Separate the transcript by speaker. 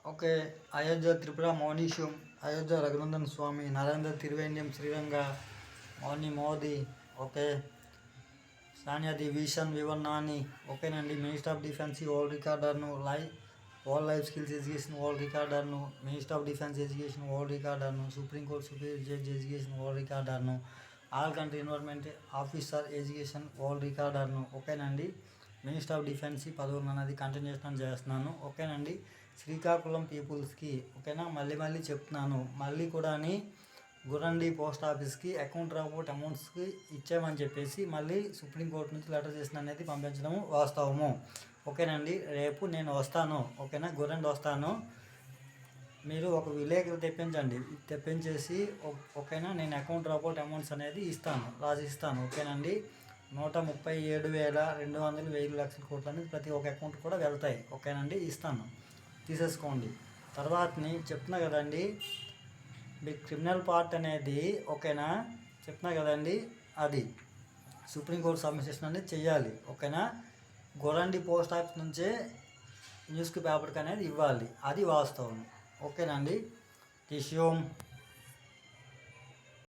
Speaker 1: Okay. Ayodhya Tripura మౌనీషం, అయోధ్య రఘునందన్ స్వామి, నరేంద్ర తిరువేంద్యం శ్రీరంగ, మౌని మోదీ, ఓకే. సానియాది విషన్ వివన్నాని, ఓకేనండి. మినిస్టర్ ఆఫ్ డిఫెన్స్ వరల్డ్ రికార్డర్ను, లైఫ్ స్కిల్స్ ఎడ్యుకేషన్ వరల్డ్ రికార్డర్ను, minister of defence education world రికార్డర్ను, supreme court superior judge education world రికార్డర్ను, all country environment officer education world రికార్డర్ను, ఓకేనండి. మినిస్టర్ ఆఫ్ డిఫెన్స్ పదవులు అనేది కంటిన్యూషన్ చేస్తున్నాను, ఓకేనండి. శ్రీకాకుళం పీపుల్స్కి, ఓకేనా, మళ్ళీ చెప్తున్నాను, మళ్ళీ కూడా గురండి పోస్ట్ ఆఫీస్కి అకౌంట్ రిపోర్ట్ అమౌంట్స్కి ఇచ్చామని చెప్పేసి మళ్ళీ సుప్రీంకోర్టు నుంచి లెటర్ చేసిన అనేది పంపించడము వాస్తవము, ఓకేనండి. రేపు నేను వస్తాను, ఓకేనా, గురండి వస్తాను. మీరు ఒక విలేకరు తెప్పించేసి ఓకేనా, నేను అకౌంట్ రిపోర్ట్ అమౌంట్స్ అనేది రాసిస్తాను, ఓకేనండి. 137,200 కోట్లు అనేది ప్రతి ఒక్క అకౌంట్ కూడా వెళ్తాయి, ఓకేనండి. ఇస్తాను, తీసేసుకోండి. తర్వాతని చెప్తున్నా కదండి, మీ క్రిమినల్ పార్ట్ అనేది, ఓకేనా, చెప్తున్నా కదండి, అది సుప్రీంకోర్టు సబ్మిషన్ అనేది చెయ్యాలి, ఓకేనా. గొరండి పోస్ట్ ఆఫీస్ నుంచే న్యూస్కి పేపర్కి అనేది ఇవ్వాలి, అది వాస్తవం, ఓకేనండి. టిష్యూమ్